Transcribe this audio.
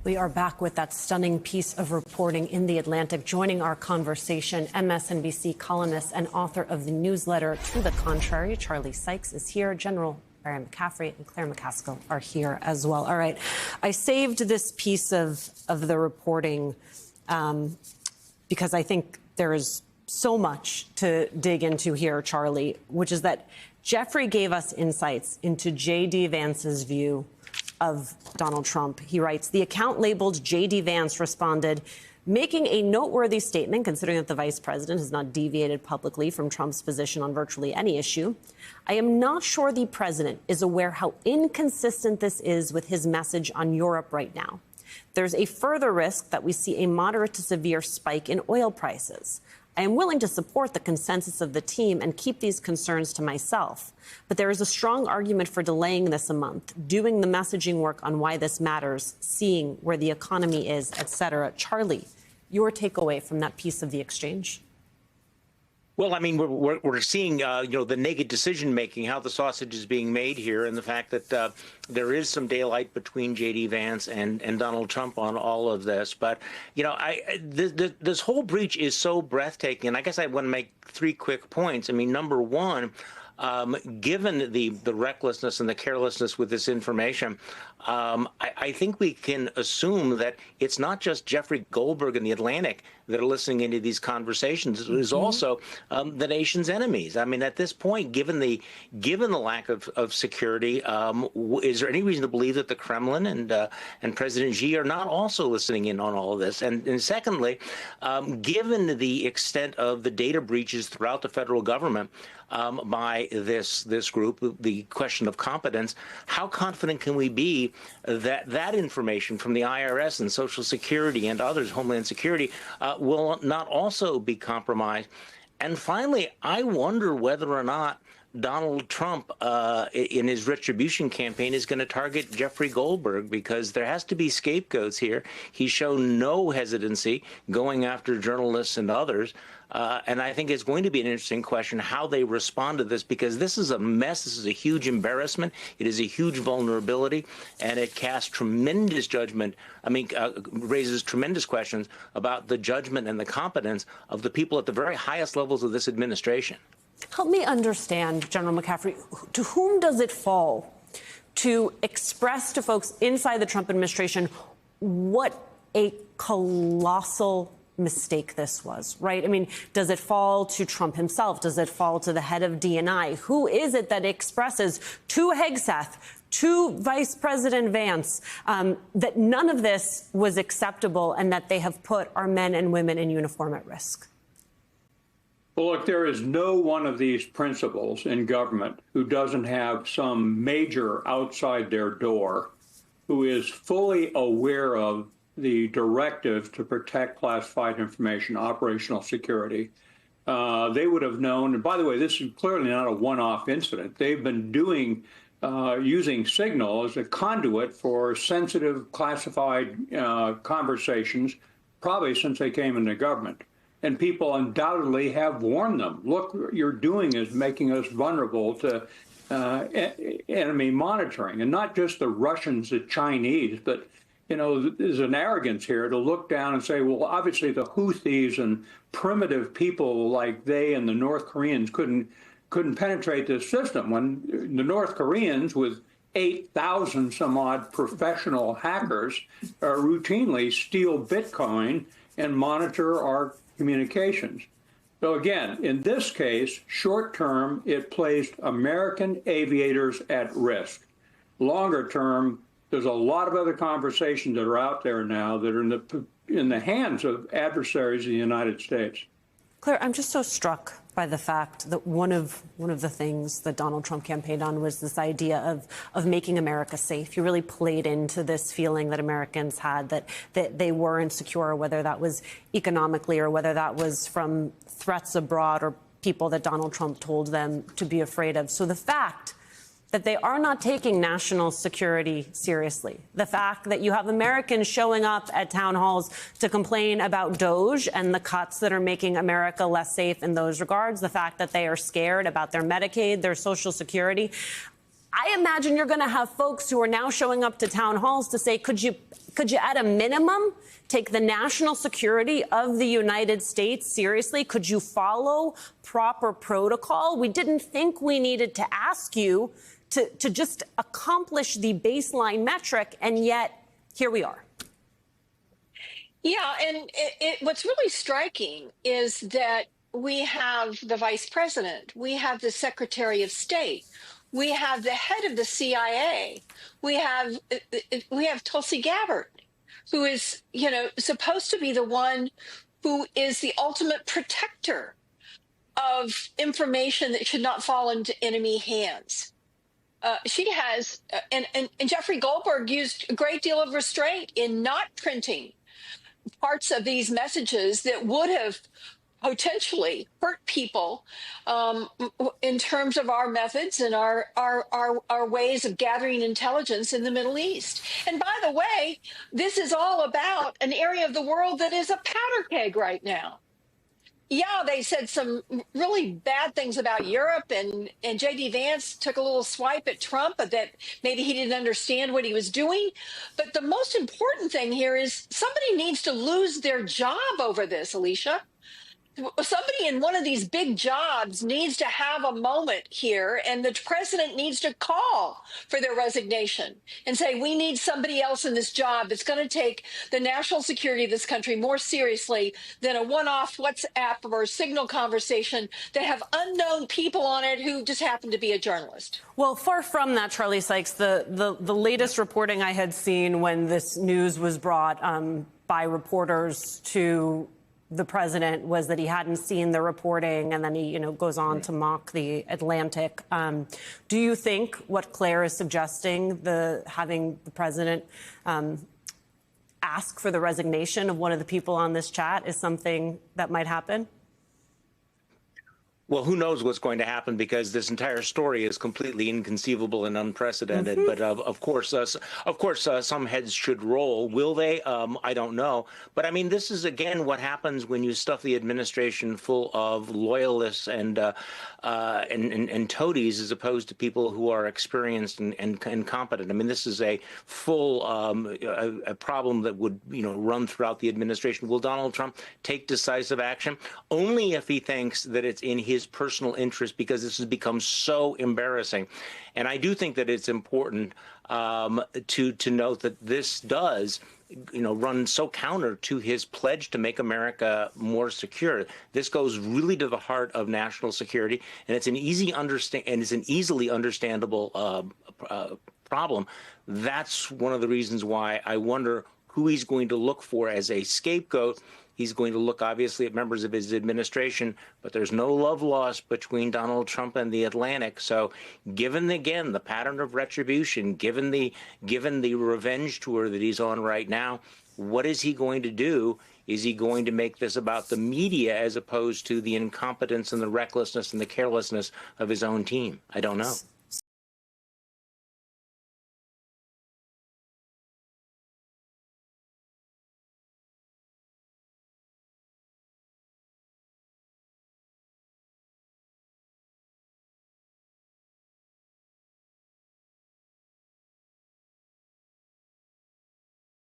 We are back with that stunning piece of reporting in The Atlantic. Joining our conversation, MSNBC columnist and author of the newsletter To the Contrary, Charlie Sykes, is here. General Barry McCaffrey and Claire McCaskill are here as well. All right. I saved this piece of the reporting because I think there is so much to dig into here, Charlie, which is that Jeffrey gave us insights into J.D. Vance's view of Donald Trump. He writes, the account labeled J.D. Vance responded, making a noteworthy statement considering that the vice president has not deviated publicly from Trump's position on virtually any issue. I am not sure the president is aware how inconsistent this is with his message on Europe right now. There's a further risk that we see a moderate to severe spike in oil prices. I am willing to support the consensus of the team and keep these concerns to myself. But there is a strong argument for delaying this a month, doing the messaging work on why this matters, seeing where the economy is, et cetera. Charlie, your takeaway from that piece of the exchange? Well, I mean, we're seeing, the naked decision making, how the sausage is being made here, and the fact that there is some daylight between J.D. Vance and Donald Trump on all of this. But, this whole breach is so breathtaking. And I guess I want to make three quick points. I mean, number one, given the recklessness and the carelessness with this information, I think we can assume that it's not just Jeffrey Goldberg and The Atlantic that are listening into these conversations. It is also the nation's enemies. I mean, at this point, given the lack of security, is there any reason to believe that the Kremlin and President Xi are not also listening in on all of this? And secondly, given the extent of the data breaches throughout the federal government by this group, the question of competence, how confident can we be that information from the IRS and Social Security and others, Homeland Security, will not also be compromised? And finally, I wonder whether or not Donald Trump, in his retribution campaign, is going to target Jeffrey Goldberg, because there has to be scapegoats here. He's shown no hesitancy going after journalists and others. And I think it's going to be an interesting question how they respond to this, because this is a mess. This is a huge embarrassment. It is a huge vulnerability, and it casts tremendous judgment. Raises tremendous questions about the judgment and the competence of the people at the very highest levels of this administration. Help me understand, General McCaffrey, to whom does it fall to express to folks inside the Trump administration what a colossal mistake this was, right? I mean, does it fall to Trump himself? Does it fall to the head of DNI? Who is it that expresses to Hegseth, to Vice President Vance, that none of this was acceptable and that they have put our men and women in uniform at risk? Well, look, there is no one of these principals in government who doesn't have some major outside their door who is fully aware of the directive to protect classified information, operational security. They would have known, and by the way, this is clearly not a one-off incident. They've been using Signal as a conduit for sensitive, classified conversations, probably since they came into government. And people undoubtedly have warned them. Look, what you're doing is making us vulnerable to enemy monitoring, and not just the Russians, the Chinese, but there's an arrogance here to look down and say, well, obviously the Houthis and primitive people like they and the North Koreans couldn't penetrate this system, when the North Koreans, with 8,000 some odd professional hackers, routinely steal Bitcoin and monitor our communications. So again, in this case, short term, it placed American aviators at risk. Longer term, there's a lot of other conversations that are out there now that are in the hands of adversaries of the United States. Claire, I'm just so struck by the fact that one of the things that Donald Trump campaigned on was this idea of making America safe. He really played into this feeling that Americans had that they weren't secure, whether that was economically or whether that was from threats abroad or people that Donald Trump told them to be afraid of. So the fact that they are not taking national security seriously. The fact that you have Americans showing up at town halls to complain about DOGE and the cuts that are making America less safe in those regards. The fact that they are scared about their Medicaid, their Social Security. I imagine you're going to have folks who are now showing up to town halls to say, could you at a minimum take the national security of the United States seriously? Could you follow proper protocol? We didn't think we needed to ask you to just accomplish the baseline metric, and yet here we are. Yeah, and what's really striking is that we have the vice president, we have the secretary of state, we have the head of the CIA, we have Tulsi Gabbard, who is, supposed to be the one who is the ultimate protector of information that should not fall into enemy hands. She has, and Jeffrey Goldberg used a great deal of restraint in not printing parts of these messages that would have potentially hurt people in terms of our methods and our ways of gathering intelligence in the Middle East. And by the way, this is all about an area of the world that is a powder keg right now. Yeah, they said some really bad things about Europe, and J.D. Vance took a little swipe at Trump, but that maybe he didn't understand what he was doing. But the most important thing here is somebody needs to lose their job over this, Alicia. Somebody in one of these big jobs needs to have a moment here, and the president needs to call for their resignation and say, we need somebody else in this job that's going to take the national security of this country more seriously than a one-off WhatsApp or Signal conversation that have unknown people on it who just happen to be a journalist. Well, far from that, Charlie Sykes, the latest reporting I had seen when this news was brought by reporters to the president was that he hadn't seen the reporting, and then he, goes on to mock the Atlantic. Do you think what Claire is suggesting, having the president ask for the resignation of one of the people on this chat, is something that might happen? Well, who knows what's going to happen, because this entire story is completely inconceivable and unprecedented. But of course, some heads should roll. Will they? I don't know. But I mean, this is again what happens when you stuff the administration full of loyalists and toadies, as opposed to people who are experienced and competent. I mean, this is a full a problem that would run throughout the administration. Will Donald Trump take decisive action? Only if he thinks that it's in his personal interest, because this has become so embarrassing. And I do think that it's important to note that this does run so counter to his pledge to make America more secure. This goes really to the heart of national security, and it's an easily understandable problem. That's one of the reasons why I wonder who he's going to look for as a scapegoat. He's going to look, obviously, at members of his administration, but there's no love lost between Donald Trump and the Atlantic. So given, again, the pattern of retribution, given the revenge tour that he's on right now, what is he going to do? Is he going to make this about the media as opposed to the incompetence and the recklessness and the carelessness of his own team? I don't know.